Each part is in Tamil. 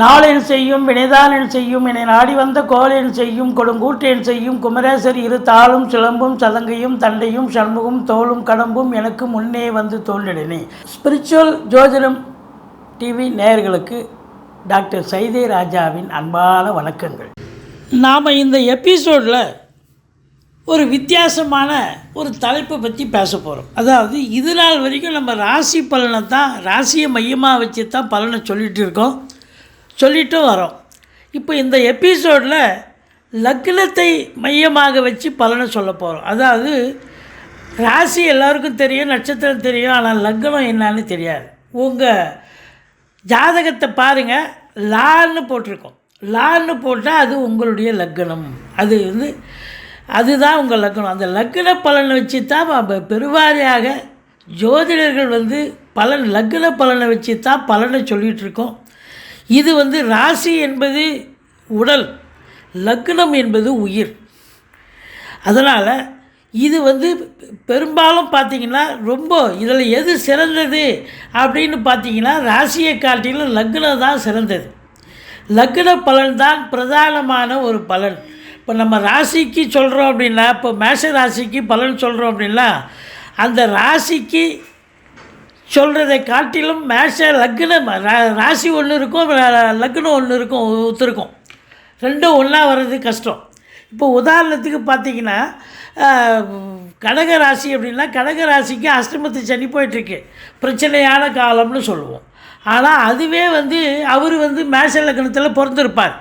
நாளென் செய்யும் வினைதானென் செய்யும் என நாடி வந்த கோளென் செய்யும் கொடுங்கூற்றென் செய்யும் குமரேசர் இரு தாளும் சிலம்பும் சதங்கையும் தண்டையும் சண்முகம் தோளும் கடம்பும் எனக்கு முன்னே வந்து தோன்றினே. ஸ்பிரிச்சுவல் ஜோதிடம் டிவி நேயர்களுக்கு டாக்டர் சைதே ராஜாவின் அன்பான வணக்கங்கள். நாம் இந்த எபிசோடில் ஒரு வித்தியாசமான ஒரு தலைப்பை பற்றி பேச போகிறோம். அதாவது இது நாள் வரைக்கும் நம்ம ராசி பலனை தான், ராசியை மையமாக வச்சு தான் பலனை சொல்லிட்டும் வரோம். இப்போ இந்த எபிசோடில் லக்னத்தை மையமாக வச்சு பலனை சொல்ல போகிறோம். அதாவது ராசி எல்லாருக்கும் தெரியும், நட்சத்திரம் தெரியும், ஆனால் லக்னம் என்னான்னு தெரியாது. உங்கள் ஜாதகத்தை பாருங்கள், லான்னு போட்டிருக்கோம். லான்னு போட்டால் அது உங்களுடைய லக்னம், அதுதான் உங்கள் லக்னம். அந்த லக்ன பலனை வச்சு தான் பெருவாரியாக ஜோதிடர்கள் லக்ன பலனை வச்சு தான் பலனை சொல்லிகிட்ருக்கோம். இது ராசி என்பது உடல், லக்னம் என்பது உயிர். அதனால் இது பெரும்பாலும் பார்த்திங்கன்னா ரொம்ப இதில் எது சிறந்தது அப்படின்னு பார்த்திங்கன்னா ராசியை காட்டிலும் லக்னம் தான் சிறந்தது. லக்ன பலன் தான் பிரதானமான ஒரு பலன். இப்போ நம்ம ராசிக்கு சொல்கிறோம் அப்படின்னா, இப்போ மேஷ ராசிக்கு பலன் சொல்கிறோம் அப்படின்னா, அந்த ராசிக்கு சொல்கிறதை காட்டிலும் லக்னம் ராசி ஒன்று இருக்கும், லக்னம் ஒன்று இருக்கும், ஒத்துருக்கும். ரெண்டும் ஒன்றா வர்றது கஷ்டம். இப்போ உதாரணத்துக்கு பார்த்திங்கன்னா, கடக ராசி அப்படின்னா கடக ராசிக்கு அஷ்டமத்து சனி போயிட்டுருக்கு, பிரச்சனையான காலம்னு சொல்லுவோம். ஆனால் அதுவே அவர் மேஷ லக்னத்தில் பிறந்திருப்பார்.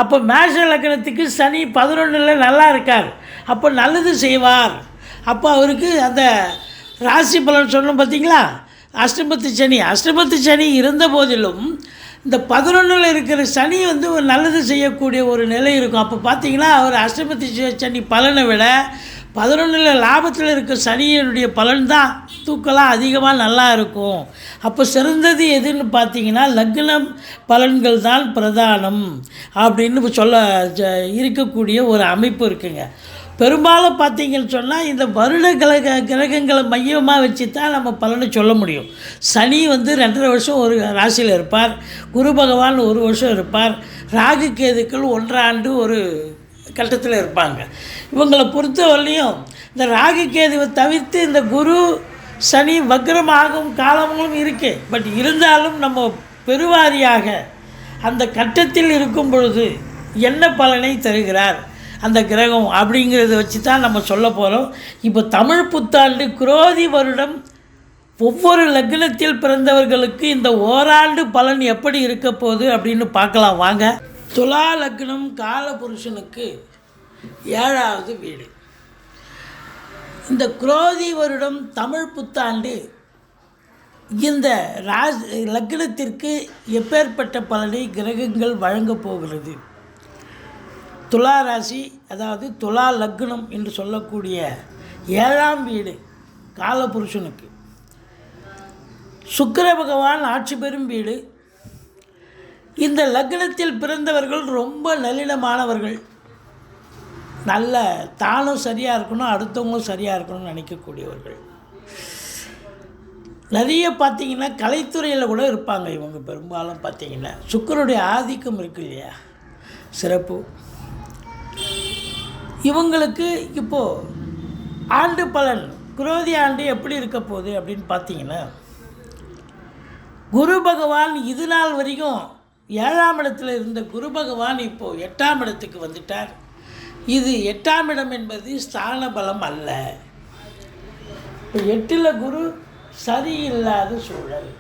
அப்போ மேஷ லக்னத்துக்கு சனி 11ல் நல்லா இருக்கார், அப்போ நல்லது செய்வார். அப்போ அவருக்கு அந்த ராசி பலன் சொல்லணும். பார்த்திங்களா, அஷ்டமத்து சனி இருந்த போதிலும் இந்த 11ல் இருக்கிற சனி ஒரு நல்லது செய்யக்கூடிய ஒரு நிலை இருக்கும். அப்போ பார்த்திங்கன்னா அவர் அஷ்டமத்து சனி பலனை விட 11ல் லாபத்தில் இருக்க சனியினுடைய பலன் தான் தூக்கலாம் அதிகமாக நல்லா இருக்கும். அப்போ சிறந்தது எதுன்னு பார்த்திங்கன்னா லக்னம் பலன்கள் தான் பிரதானம் அப்படின்னு இருக்கக்கூடிய ஒரு அமைப்பு இருக்குங்க. பெரும்பாலும் பார்த்திங்கன்னு சொன்னால் இந்த வருட கிரகங்களை மையமாக வச்சு தான் நம்ம பலனை சொல்ல முடியும். சனி 2.5 வருஷம் ஒரு ராசியில் இருப்பார், குரு பகவான் 1 வருஷம் இருப்பார், ராகு கேதுக்கள் 1 ஆண்டு ஒரு கட்டத்தில் இருப்பாங்க. இவங்களை பொறுத்தவரையிலையும் இந்த ராகு கேதுவை தவிர்த்து இந்த குரு சனி வக்ரமாகும் காலங்களும் இருக்குது. பட் இருந்தாலும் நம்ம பெருவாரியாக அந்த கட்டத்தில் இருக்கும் பொழுது என்ன பலனை தருகிறார் அந்த கிரகம் அப்படிங்கிறத வச்சு தான் நம்ம சொல்ல போகிறோம். இப்போ தமிழ் புத்தாண்டு குரோதி வருடம் ஒவ்வொரு லக்னத்தில் பிறந்தவர்களுக்கு இந்த ஓராண்டு பலன் எப்படி இருக்க போகுது அப்படின்னு பார்க்கலாம் வாங்க. துலா லக்னம் காலபுருஷனுக்கு 7வது வீடு. இந்த குரோதி வருடம் தமிழ் புத்தாண்டு இந்த லக்னத்திற்கு எப்பேற்பட்ட பலனை கிரகங்கள் வழங்கப் போகிறது. துலா ராசி, அதாவது துலா லக்னம் என்று சொல்லக்கூடிய 7ஆம் வீடு காலபுருஷனுக்கு சுக்கிர பகவான் ஆட்சி பெறும் வீடு. இந்த லக்னத்தில் பிறந்தவர்கள் ரொம்ப நளினமானவர்கள், நல்ல தானும் சரியாக இருக்கணும், அடுத்தவங்களும் சரியாக இருக்கணும்னு நினைக்கக்கூடியவர்கள். நிறைய பார்த்திங்கன்னா கலைத்துறையில் கூட இருப்பாங்க இவங்க. பெரும்பாலும் பார்த்திங்கன்னா சுக்கிரனுடைய ஆதிக்கம் இருக்கு இல்லையா, சிறப்பு. இவங்களுக்கு இப்போது ஆண்டு பலன் குரோதி ஆண்டு எப்படி இருக்க போகுது அப்படின்னு பார்த்திங்கன்னா, குரு பகவான் இது நாள் வரைக்கும் 7ஆம் இடத்துல இருந்த குரு பகவான் இப்போது 8ஆம் இடத்துக்கு வந்துட்டார். இது 8ஆம் இடம் என்பது ஸ்தான பலம் அல்ல. இப்போ 8ல் குரு சரியில்லாத சூழல்.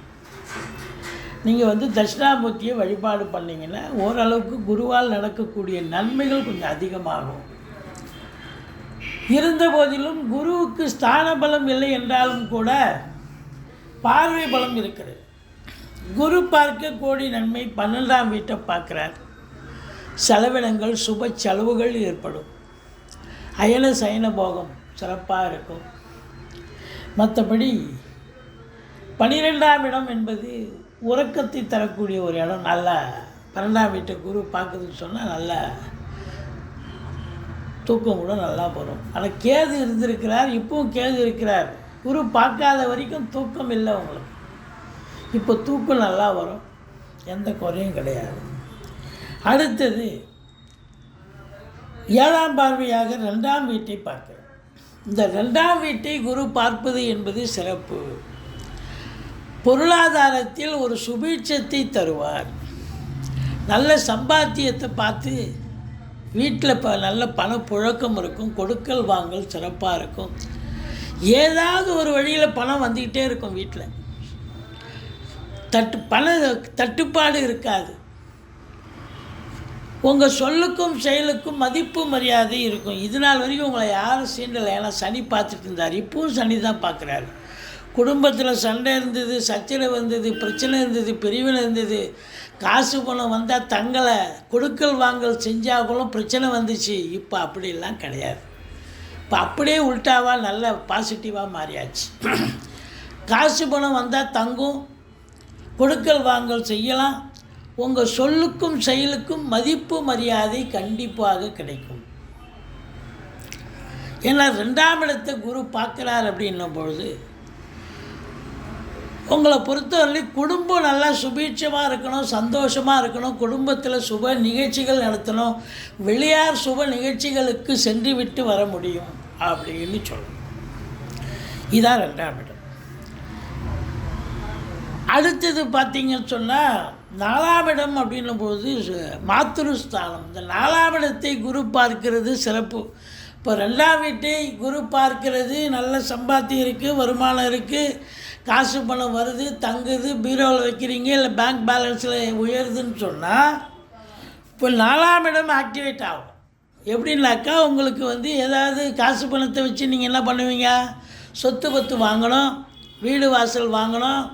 நீங்கள் தட்சிணாமூர்த்தியை வழிபாடு பண்ணிங்கன்னா ஓரளவுக்கு குருவால் நடக்கக்கூடிய நன்மைகள் கொஞ்சம் அதிகமாகும். இருந்த போதிலும் குருவுக்கு ஸ்தான பலம் இல்லை என்றாலும் கூட பார்வை பலம் இருக்கிறது. குரு பார்க்க கோடி நன்மை, 12ஆம் வீட்டை பார்க்குறார். செலவினங்கள் சுப செலவுகள் ஏற்படும். அயன சயன போகம் சிறப்பாக இருக்கும். மற்றபடி 12ஆம் இடம் என்பது உறக்கத்தை தரக்கூடிய ஒரு இடம். நல்லா 12ஆம் வீட்டை குரு பார்க்குதுன்னு சொன்னால் நல்லா தூக்கம் கூட நல்லா வரும். ஆனால் கேது இருந்திருக்கிறார், இப்போவும் கேது இருக்கிறார். குரு பார்க்காத வரைக்கும் தூக்கம் இல்லை உங்களுக்கு. இப்போ தூக்கம் நல்லா வரும், எந்த குறையும் கிடையாது. அடுத்தது 7ஆம் பார்வையாக 2ஆம் வீட்டை பார்க்கிறார். இந்த 2ஆம் வீட்டை குரு பார்ப்பது என்பது சிறப்பு. பொருளாதாரத்தில் ஒரு சுபீட்சத்தை தருவார். நல்ல சம்பாத்தியத்தை பார்த்து வீட்டில் நல்ல பணப்புழக்கம் இருக்கும், கொடுக்கல் வாங்கல் சிறப்பாக இருக்கும். ஏதாவது ஒரு வழியில் பணம் வந்துக்கிட்டே இருக்கும். வீட்டில் பண தட்டுப்பாடு இருக்காது. உங்கள் சொல்லுக்கும் செயலுக்கும் மதிப்பு மரியாதை இருக்கும். இது நாள் வரைக்கும் உங்களை யாரும் சீண்டலை. ஏன்னா சனி பார்த்துட்டு இருந்தார், இப்பவும் சனி தான் பார்க்குறாரு. குடும்பத்தில் சண்டை இருந்தது, சச்சரவு இருந்தது, பிரச்சனை இருந்தது, பிரிவினை இருந்தது, காசு பணம் வந்தால் தங்களை கொடுக்கல் வாங்கல் செஞ்சாலும் பிரச்சனை வந்துச்சு. இப்போ அப்படிலாம் கிடையாது. இப்போ அப்படியே உல்ட்டாவாக நல்ல பாசிட்டிவாக மாறியாச்சு. காசு பணம் வந்தால் தங்கும், கொடுக்கல் வாங்கல் செய்யலாம். உங்கள் சொல்லுக்கும் செயலுக்கும் மதிப்பு மரியாதை கண்டிப்பாக கிடைக்கும். ஏன்னா 2ஆம் இடத்தை குரு பார்க்குறார் அப்படின்னும் பொழுது உங்களை பொறுத்தவரை குடும்பம் நல்லா சுபீட்சமாக இருக்கணும், சந்தோஷமாக இருக்கணும், குடும்பத்தில் சுப நிகழ்ச்சிகள் நடத்தணும், வெளியார் சுப நிகழ்ச்சிகளுக்கு சென்று விட்டு வர முடியும் அப்படின்னு சொல்லணும். இதான் 2ஆம் இடம். அடுத்தது பார்த்தீங்கன்னு சொன்னால் 4ஆம் இடம் அப்படின்னும்போது மாத்ருஸ்தானம். இந்த 4ஆம் இடத்தை குரு பார்க்கிறது சிறப்பு. இப்போ 2ஆம் வீட்டை குரு பார்க்கிறது, நல்ல சம்பாத்தியம் இருக்குது, வருமானம் இருக்குது, காசு பணம் வருது, தங்குது, பீரோவில் வைக்கிறீங்க, இல்லை பேங்க் பேலன்ஸில் உயருதுன்னு சொன்னால் இப்போ 4ஆம் இடம் ஆக்டிவேட் ஆகும். எப்படின்னாக்கா உங்களுக்கு ஏதாவது காசு பணத்தை வச்சு நீங்கள் என்ன பண்ணுவீங்க? சொத்து பத்து வாங்கணும், வீடு வாசல் வாங்கணும்,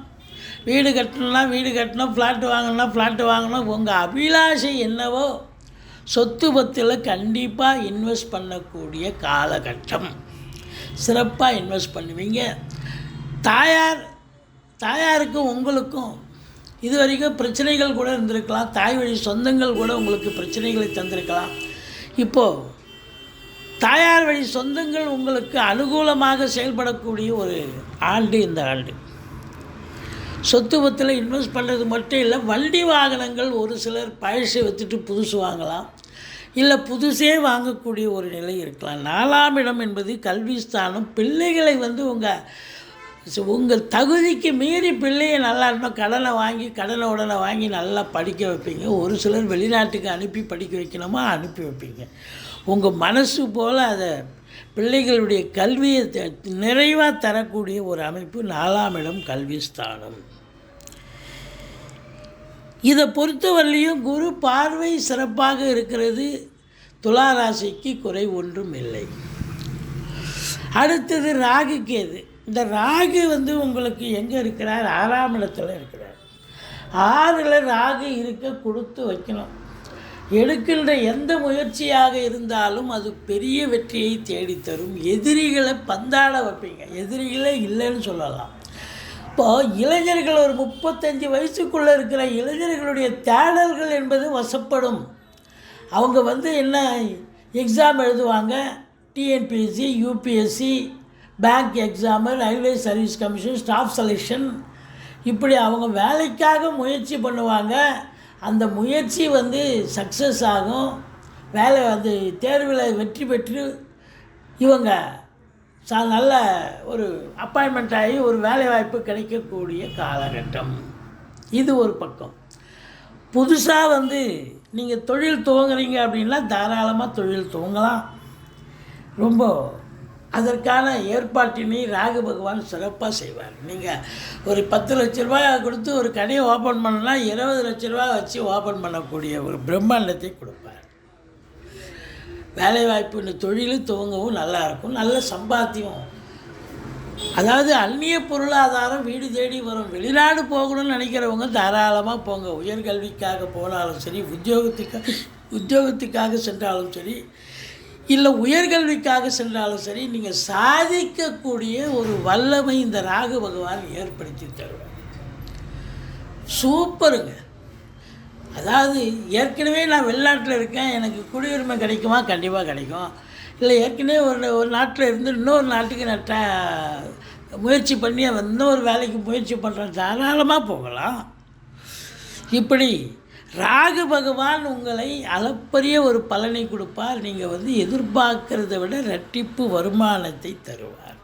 வீடு கட்டணும்னா வீடு கட்டணும், ஃப்ளாட்டு வாங்கணும்னா ஃப்ளாட்டு வாங்கணும். உங்கள் அபிலாஷை என்னவோ சொத்து பத்தில் கண்டிப்பாக இன்வெஸ்ட் பண்ணக்கூடிய காலகட்டம். சிறப்பாக இன்வெஸ்ட் பண்ணுவீங்க. தாயாருக்கும் உங்களுக்கும் இது வரைக்கும் பிரச்சனைகள் கூட இருந்திருக்கலாம். தாய் வழி சொந்தங்கள் கூட உங்களுக்கு பிரச்சனைகளை தந்திருக்கலாம். இப்போது தாயார் வழி சொந்தங்கள் உங்களுக்கு அனுகூலமாக செயல்படக்கூடிய ஒரு ஆண்டு இந்த ஆண்டு. சொத்து பத்தில் இன்வெஸ்ட் பண்ணுறது மட்டும் இல்லை, வண்டி வாகனங்கள் ஒரு சிலர் பழசை விற்றுட்டு புதுசு வாங்கலாம், இல்லை புதுசே வாங்கக்கூடிய ஒரு நிலை இருக்கலாம். 4ஆம் இடம் என்பது கல்வி ஸ்தானம். பிள்ளைகளை உங்கள் தகுதிக்கு மீறி பிள்ளையை நல்லா இருக்கணும், கடனை உடனே வாங்கி நல்லா படிக்க வைப்பீங்க. ஒரு சிலர் வெளிநாட்டுக்கு அனுப்பி படிக்க வைக்கணுமா அனுப்பி வைப்பீங்க. உங்கள் மனசு போல் அதை பிள்ளைகளுடைய கல்வியை நிறைவாக தரக்கூடிய ஒரு அமைப்பு 4ஆம் இடம் கல்வி ஸ்தானம். இதை பொறுத்தவரையிலையும் குரு பார்வை சிறப்பாக இருக்கிறது. துலா ராசிக்கு குறை ஒன்றும் இல்லை. அடுத்தது ராகு கேது. இந்த ராகு உங்களுக்கு எங்கே இருக்கிறார்? 6ஆம் இடத்துல இருக்கிறார். 6ல் ராகு இருக்க கொடுத்து வைக்கணும். எடுக்கின்ற எந்த முயற்சியாக இருந்தாலும் அது பெரிய வெற்றியை தேடித்தரும். எதிரிகளை பந்தாட வைப்பீங்க. எதிரிகளே இல்லைன்னு சொல்லலாம். இப்போது இளைஞர்கள் ஒரு 35 வயசுக்குள்ளே இருக்கிற இளைஞர்களுடைய தேடல்கள் என்பது வசப்படும். அவங்க என்ன எக்ஸாம் எழுதுவாங்க, TNPSC, UPSC, bank exam, railway service commission, staff selection, இப்படி அவங்க வேலைக்காக முயற்சி பண்ணுவாங்க. அந்த முயற்சி சக்ஸஸ் ஆகும். வேலை தேர்வில் வெற்றி பெற்று இவங்க நல்ல ஒரு அப்பாயின்மெண்ட் ஆகி ஒரு வேலை வாய்ப்பு கிடைக்கக்கூடிய காலகட்டம். இது ஒரு பக்கம். புதுசாக நீங்கள் தொழில் துவங்குறீங்க அப்படின்னா தாராளமாக தொழில் துவங்கலாம். ரொம்ப அதற்கான ஏற்பாட்டினை ராகு பகவான் சிறப்பாக செய்வார். நீங்கள் ஒரு 10 லட்ச ரூபாய் கொடுத்து ஒரு கடையை ஓப்பன் பண்ணனா 20 லட்ச ரூபா வச்சு ஓப்பன் பண்ணக்கூடிய ஒரு பிரம்மாண்டத்தை கொடுப்பார். வேலைவாய்ப்பு இந்த தொழில் துவங்கவும் நல்லாயிருக்கும். நல்ல சம்பாத்தியம், அதாவது அந்நிய பொருளாதாரம் வீடு தேடி வரும். வெளிநாடு போகணும்னு நினைக்கிறவங்க தாராளமாக போங்க. உயர்கல்விக்காக போனாலும் சரி, உத்தியோகத்துக்காக சென்றாலும் சரி, இல்லை உயர்கல்விக்காக சென்றாலும் சரி, நீங்கள் சாதிக்கக்கூடிய ஒரு வல்லமை இந்த ராகு பகவான் ஏற்படுத்தி தருவார். சூப்பருங்க. அதாவது ஏற்கனவே நான் வெளிநாட்டில் இருக்கேன், எனக்கு குடியுரிமை கிடைக்குமா? கண்டிப்பாக கிடைக்கும். இல்லை ஏற்கனவே ஒரு நாட்டில் இருந்து இன்னொரு நாட்டுக்கு நான் முயற்சி பண்ணி இன்னொரு வேலைக்கு முயற்சி பண்ணுறேன், தாராளமாக போகலாம். இப்படி ராகு பகவான் உங்களை அளப்பரிய ஒரு பலனை கொடுப்பார். நீங்கள் வந்து எதிர்பார்க்கிறத விட ரெட்டிப்பு வருமானத்தை தருவார்.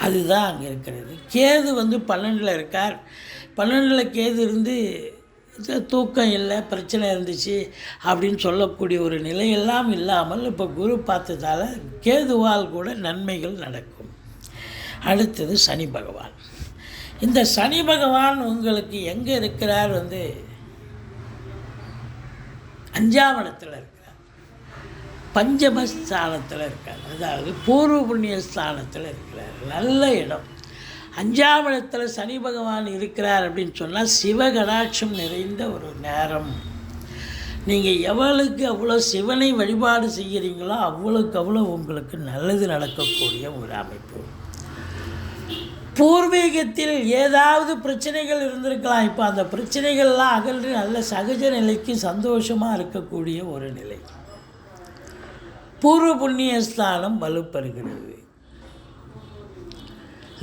அதுதான் அங்கே இருக்கிறது. கேது வந்து 12ல் இருக்கார். 12ல் கேது இருந்து தூக்கம் இல்லை, பிரச்சனை இருந்துச்சு அப்படின்னு சொல்லக்கூடிய ஒரு நிலையெல்லாம் இல்லாமல் இப்போ குரு பார்த்ததால் கேதுவால் கூட நன்மைகள் நடக்கும். அடுத்தது சனி பகவான். இந்த சனி பகவான் உங்களுக்கு எங்கே இருக்கிறார்? வந்து 5ஆம் இடத்துல இருக்கிறார், பஞ்சமஸ்தானத்தில் இருக்கார், அதாவது பூர்வ புண்ணிய ஸ்தானத்தில் இருக்கிறார். நல்ல இடம். 5ஆம் இடத்துல சனி பகவான் இருக்கிறார் அப்படின்னு சொன்னால் சிவகடாட்சம் நிறைந்த ஒரு நேரம். நீங்கள் எவ்வளவுக்கு அவ்வளோ சிவனை வழிபாடு செய்கிறீங்களோ அவ்வளோக்கு அவ்வளோ உங்களுக்கு நல்லது நடக்கக்கூடிய ஒரு அமைப்பு. பூர்வீகத்தில் ஏதாவது பிரச்சனைகள் இருந்திருக்கலாம். இப்போ அந்த பிரச்சனைகள்லாம் அகன்று நல்ல சகஜ நிலைக்கு சந்தோஷமாக இருக்கக்கூடிய ஒரு நிலை. பூர்வ புண்ணிய ஸ்தானம் வலுப்பெறுகிறது.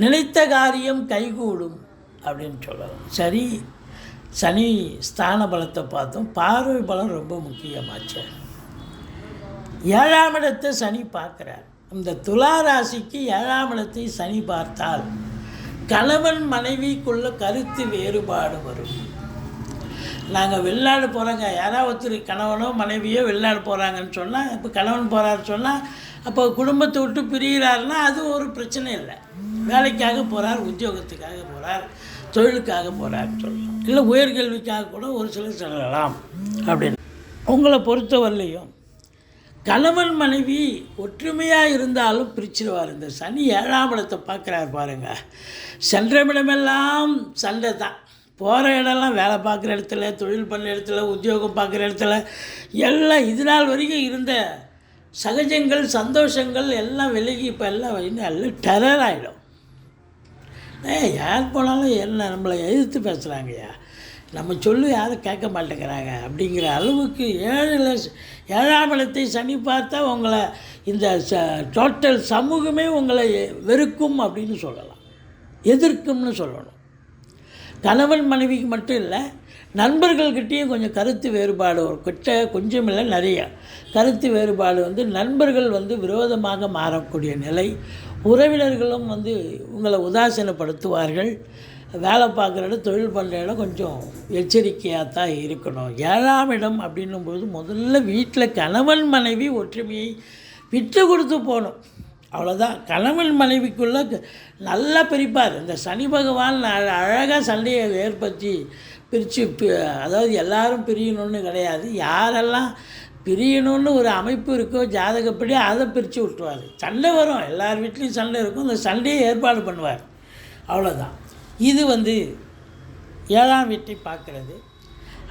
நினைத்த காரியம் கைகூடும் அப்படின்னு சொல்லலாம். சரி, சனி ஸ்தான பலத்தை பார்த்தோம். பார்வை பலம் ரொம்ப முக்கியமாச்சு. 7ஆம் இடத்தை சனி பார்க்குறார். இந்த துலா ராசிக்கு 7ஆம் இடத்தை சனி பார்த்தால் கணவன் மனைவிக்குள்ள கருத்து வேறுபாடு வரும். நாங்கள் வெளிநாடு போகிறோங்க, யாராவது ஒருத்தர் கணவனோ மனைவியோ வெளிநாடு போகிறாங்கன்னு சொன்னால், இப்போ கணவன் போகிறாரு சொன்னால், அப்போ குடும்பத்தை விட்டு பிரிகிறாருன்னா அது ஒரு பிரச்சனை இல்லை. வேலைக்காக போகிறார், உத்தியோகத்துக்காக போகிறார், தொழிலுக்காக போகிறாருன்னு சொல்லலாம். இல்லை உயர்கல்விக்காக கூட ஒரு சிலர் செல்லலாம் அப்படின்னு. உங்களை பொறுத்தவரையிலையும் கணவன் மனைவி ஒற்றுமையாக இருந்தாலும் பிரிச்சிருவார். இந்த சனி 7ஆம் இடத்தை பார்க்குறாரு பாருங்கள். சென்ற இடமெல்லாம் சண்டை தான். போகிற இடம்லாம் வேலை பார்க்குற இடத்துல, தொழில் பண்ணுற இடத்துல, உத்தியோகம் பார்க்குற இடத்துல எல்லாம் இது நாள் வரைக்கும் இருந்த சகஜங்கள் சந்தோஷங்கள் எல்லாம் விலகி இப்போ எல்லாம் டெரர் ஆகிடும். யார் போனாலும் என்ன நம்மளை எதிர்த்து பேசுகிறாங்கய்யா, நம்ம சொல்லி யாரும் கேட்க மாட்டேங்கிறாங்க அப்படிங்கிற அளவுக்கு 7ஆம் இடத்தை சனி பார்த்தா உங்களை இந்த டோட்டல் சமூகமே உங்களை வெறுக்கும் அப்படின்னு சொல்லலாம், எதிர்க்கும்னு சொல்லணும். கணவன் மனைவிக்கு மட்டும் இல்லை, நண்பர்கள்கிட்டையும் கொஞ்சம் கருத்து வேறுபாடு ஒரு கொஞ்சம் இல்லை நிறைய கருத்து வேறுபாடு வந்து நண்பர்கள் வந்து விரோதமாக மாறக்கூடிய நிலை. உறவினர்களும் வந்து உங்களை உதாசீனப்படுத்துவார்கள். வேலை பார்க்குற இடம், தொழில் பண்ணுற இடம் கொஞ்சம் எச்சரிக்கையாக தான் இருக்கணும். 7ஆம் இடம் அப்படின்னும்போது முதல்ல வீட்டில் கணவன் மனைவி ஒற்றுமையை விட்டு கொடுத்து போகணும். அவ்வளோதான். கணவன் மனைவிக்குள்ளே நல்லா பிரிப்பார். இந்த சனி பகவான் அழகாக சண்டையை ஏற்படுத்தி பிரித்து, அதாவது எல்லாரும் பிரியணும்னு கிடையாது, யாரெல்லாம் பிரியணும்னு ஒரு அமைப்பு இருக்கோ ஜாதகப்படி அதை பிரித்து விட்டுருவார். சண்டை வரும், எல்லார் வீட்லேயும் சண்டை இருக்கும், அந்த சண்டையை ஏற்பாடு பண்ணுவார். அவ்வளோதான். இது வந்து 7ஆம் வீட்டை பார்க்குறது.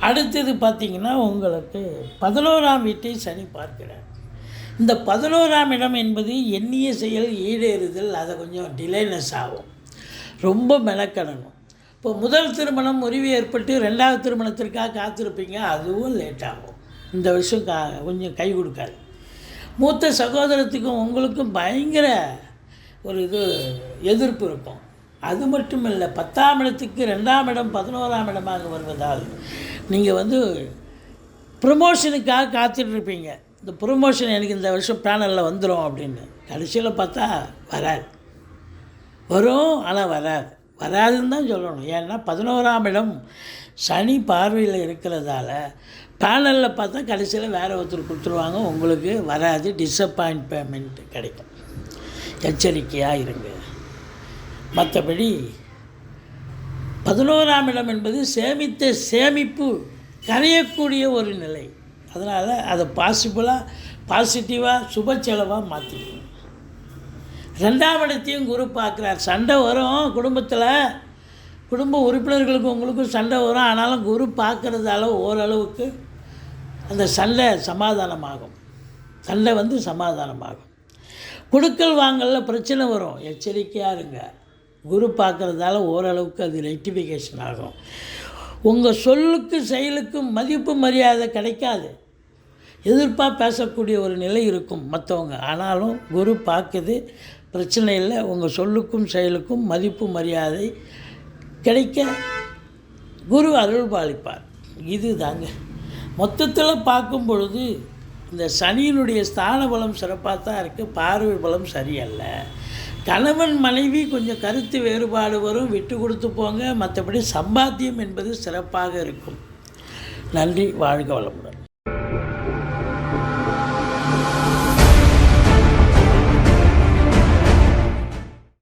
அடுத்தது பார்த்திங்கன்னா உங்களுக்கு 11ஆம் வீட்டை சனி பார்க்கிறார். இந்த 11ஆம் இடம் என்பது எண்ணிய செயல் ஈடேறுதல், அதை கொஞ்சம் டிலேனஸ் ஆகும், ரொம்ப மெனக்கடணும். இப்போ முதல் திருமணம் முறிவு ஏற்பட்டு 2வது திருமணத்திற்காக காத்திருப்பீங்க, அதுவும் லேட் ஆகும். இந்த வருஷம் கொஞ்சம் கை கொடுக்காது. மூத்த சகோதரத்துக்கும் உங்களுக்கும் பயங்கர ஒரு எதிர்ப்பு இருக்கும். அது மட்டும் இல்லை, 10ஆம் இடத்துக்கு 2ஆம் இடம் 11ஆம் இடமாக வருவதால் நீங்கள் வந்து ப்ரமோஷனுக்காக காத்துட்ருப்பீங்க. இந்த ப்ரொமோஷன் எனக்கு இந்த வருஷம் பேனலில் வந்துடும் அப்படின்னு. கடைசியில் பார்த்தா வராது, வரும் ஆனால் வராதுன்னு தான் சொல்லணும். ஏன்னா 11ஆம் இடம் சனி பார்வையில் இருக்கிறதால பேனலில் பார்த்தா கடைசியில் வேறு ஒருத்தர் கொடுத்துருவாங்க, உங்களுக்கு வராது, டிஸப்பாயிண்ட் பேமெண்ட் கிடைக்கும். எச்சரிக்கையாக இருங்க. மற்றபடி 11ஆம் இடம் என்பது சேமித்த சேமிப்பு கரையக்கூடிய ஒரு நிலை. அதனால் அதை பாசிட்டிவாக சுப செலவாக மாற்றிக்கணும். 2ஆம் இடத்தையும் குரு பார்க்குறார். சண்டை வரும் குடும்பத்தில், குடும்ப உறுப்பினர்களுக்கும் உங்களுக்கும் சண்டை வரும். ஆனாலும் குரு பார்க்குறதால ஓரளவுக்கு அந்த சண்டை சமாதானமாகும். சண்டை வந்து சமாதானமாகும். கொடுக்கல் வாங்கலில் பிரச்சனை வரும், எச்சரிக்கையாக இருங்க. குரு பார்க்குறதால ஓரளவுக்கு அது ரெக்டிஃபிகேஷன் ஆகும். உங்கள் சொல்லுக்கு செயலுக்கும் மதிப்பு மரியாதை கிடைக்காது, எதிர்ப்பாக பேசக்கூடிய ஒரு நிலை இருக்கும் மற்றவங்க. ஆனாலும் குரு பார்க்குது, பிரச்சனை இல்லை. உங்கள் சொல்லுக்கும் செயலுக்கும் மதிப்பு மரியாதை கிடைக்க குரு அருள் பாலிப்பார். இது தாங்க மொத்தத்தில் பார்க்கும் பொழுது இந்த சனியினுடைய ஸ்தான பலம் சிறப்பாக தான் இருக்குது, பார்வை பலம் சரியல்ல. கணவன் மனைவி கொஞ்சம் கருத்து வேறுபாடு வரும், விட்டு கொடுத்து போங்க. மற்றபடி சம்பாத்தியம் என்பது சிறப்பாக இருக்கும். நன்றி, வாழ்க வளமுடன்.